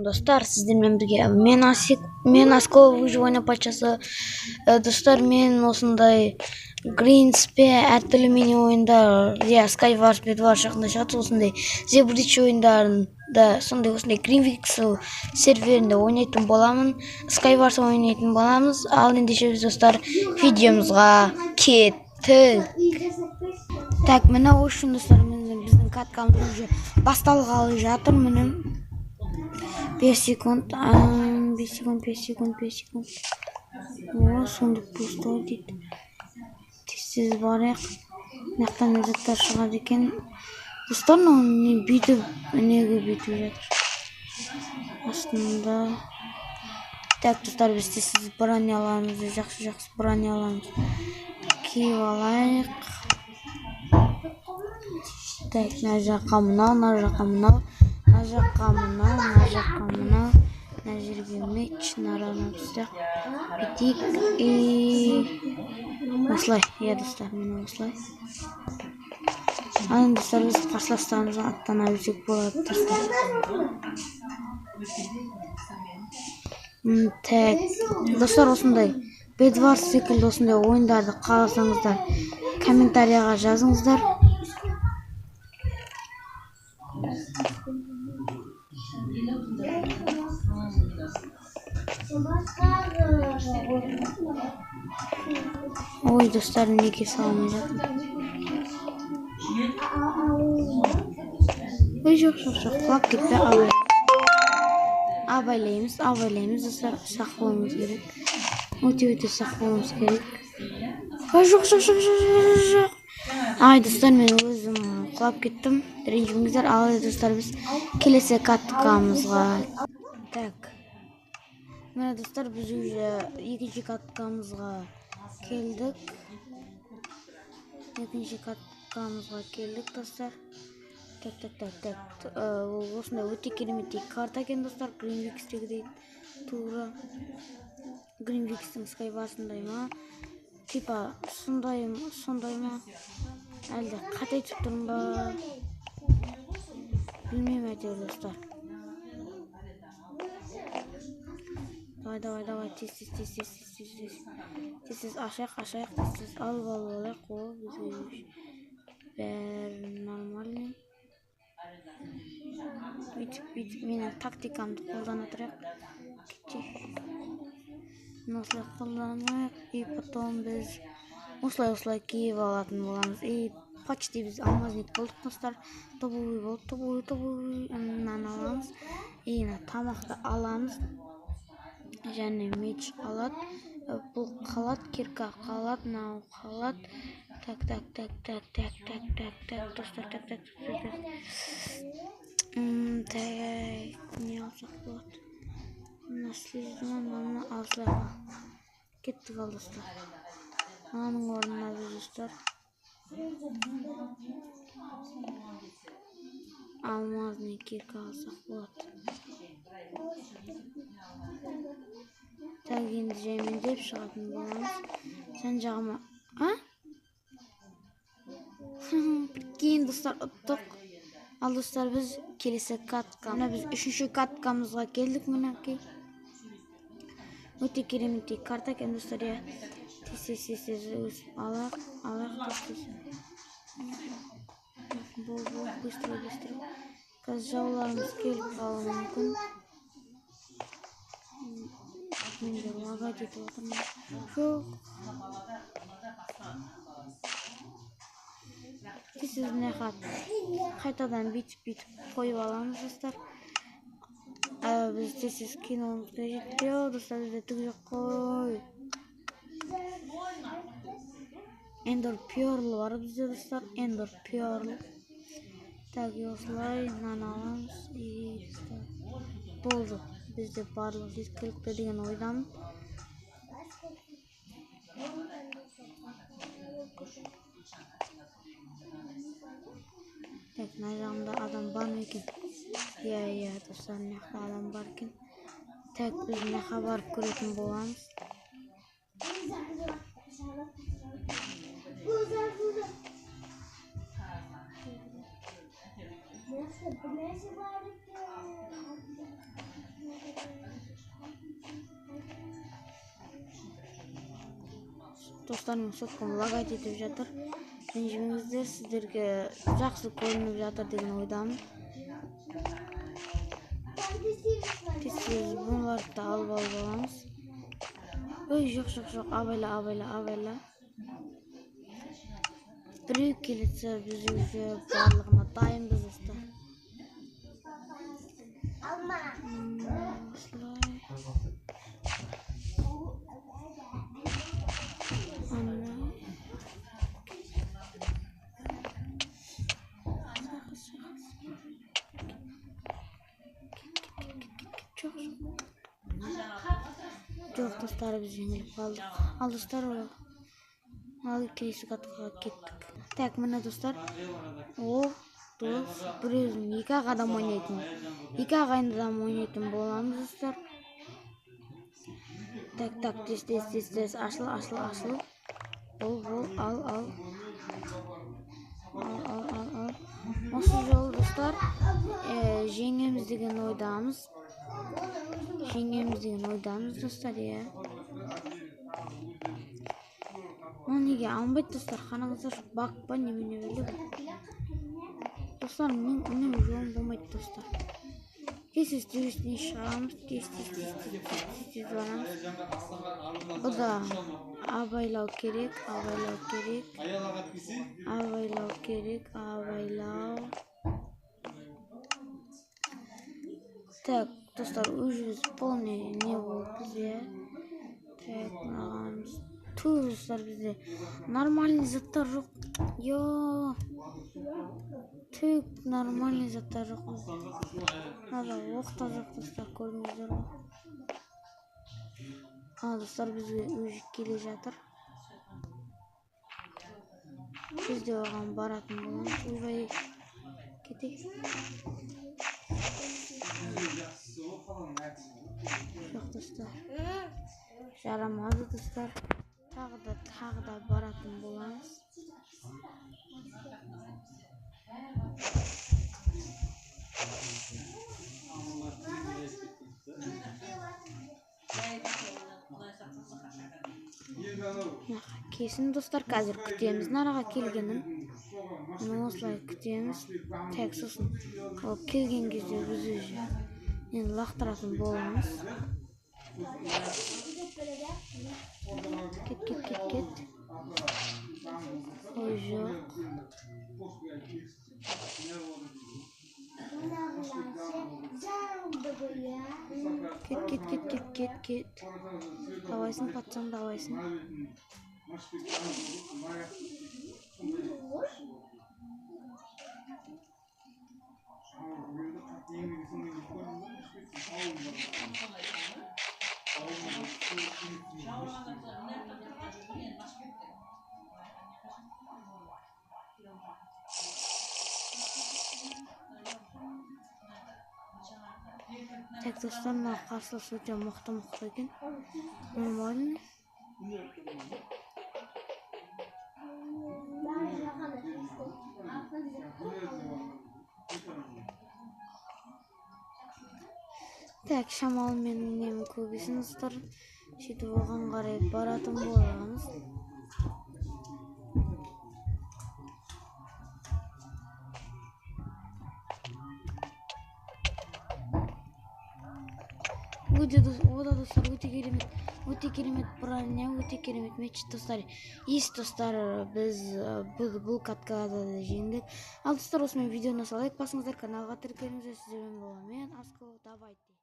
Достар, сіздермен бірге мен Аскол выживание патшасы. Достар, мен осындай Гринспе әртүрлі мини ойындар, Skywars, Bedwars жақында шығады, осындай The Bridge ойындарында, осындай Greenvix серверінде ойнайтын боламын, Skywars ойнайтын боламыз. Ал ендеше біз достар видеомызға кеттік. Так, мына үшін достар, біздің каткамыз уже басталғалы жатыр. Міне 5 секунд. О, сондық пустой дейді. Тез барайық. Мынаяқтан заттар шығады екен. Достар, не бүйтіп, неге бүйтіп жатыр. Астында. Так, достар, біз тез броня аламыз, жақсы броня аламыз. Киіп алайық. Так, мына жаққа мынау, мына жерге меч, наранапсақ бітейік. Осылай, достар, мені осылай. Ал достар, біз қарсыластарымызға аттана білсек болады, достар. Так, достар, осындай Bedwars секілді осындай ойындарды қаласаңыздар, комментарияға жазыңыздар. Ой, достар, неге салмай жатыр. Ой, жоқ, құлап кетпе. Абайлаймыз, достар, сақ болуымыз керек. Өте сақ болуымыз керек. Жоқ. Ай, достар, мен өзім құлап кеттім. Ренжімеңіздер. Ал достар, біз келесі каткамызға. Так. Міне достар, біз уже екінші каткамызға келдік. Достар. Так. Осында өте кереметтей карта екен, достар. Greenvix-тегі дейді. Тура. Greenvix-тің Skywars'ындай ма? Типа, сондай ма? Әлде қате айтып тұрмын ба? Білмеймін әйтеуір, достар. Давай, тез. Тез ашайық, тез алып алайық. О, бізге бәрі нормальный. Бүйтіп, менің тактикамды қолдана тұрайық. Осылай қолданайық. И потом біз осылай киіп алатын боламыз. И почти біз алмазник болдық, достар. Тобовый болды, аламыз. И тамақты аламыз. Және меч қалады. Бұл қалады, кирка қалады, мынау қалады. Так, достар, так. Не алсақ болады? Наследімен алсақ. Кеттік ал, достар. Аның орнына біз, достар. Алмазный кирка алсақ болады. Так, енді жаймендеп шығатын боламыз. Сән жағыма. Прикинь, достар, ұттық. Ал достар, біз келесі катка. Біз үшінші каткамызға келдік, мінекей. Өте кереметтей карта екен, достар. Тез өсіп алайық, быстро. Қазір жауларымыз келіп қалуы мүмкін. Менде лага жетіп отырмын. Жоқ. Тез қайтадан бүйтіп қойып аламыз, достар. Біз тез кинолымыз жетпеу, достар, бізде түк жоқ қой. Ender Pearl бар бізде, достар. Ender Pearl. Так, осылай аламыз. Болды. Бізде барлық жеткілікті деген ойдамын. Так, мына жағында адам бар ма екен? Иә, достар, мынаяқта адам бар екен. Так, біз мынаяққа барып көретін боламыз. достарым соткам лагать етіп жатыр. Ренжімеңіздер, сіздерге жақсы көрініп жатыр деген ойдамын. Тез бұларды да алып аламыз. Ой, жоқ, абайла. Біреу келетсе біз уже барлығына дайынбыз достар. Жоқ достар, біз жеңіліп қалдық. Ал достар, келесі катқа кеттік. Так, міне достар. Бір өзім 2 адам ойнайтын. 2 ағайынды ойнайтын боламыз достар. Так, тез. Ашыл. Ал. Осы жолы достар, жеңеміз деген ойдамыз. Достар, иә. Оны неге алмайды достар, қаныңыздар бақ па, немене білді бұл. Достар, менің жолым болмайды достар. Тез төбесіне шығамыз, тез барамыз. Бұда абайлау керек. Так, достар, өзіміз полный не болып бізде. Так, мынағамыз. Достар, бізде нормальный заттар жоқ. Нормальный заттар жоқ бізде. Мынада оқта жоқ достар, көрдіңіздер ғой. Достар, бізге өзі келе жатыр. Біз де оған баратын боламыз. Ойбай, кетейік. Жоқ достар, жарамады достар. Тағы да баратын боламыз. Кесін достар, қазір күтеміз нараға келгенін. Осылай күтеміз. Так, сосын келген кезде біз өзі лақтыратын боламыз. Кет. Ой, жоқ. Кет. Давайсың, патсаң, давайсың. Так, достар, мына қарсылас өте мықты екен. Нормальный. Так, шамал менің немін көбесін достар. Сөйтіп оған қарай баратын боламыз. Ода достар, өте керемет броня, өте керемет мечт достар. Достар, біз бұл каткада да жеңдік. Ал достар, осымен видеоны лайк басыңыздар, каналға тіркеліңіздер, сіздермен боламын. Мен Аско, давайте.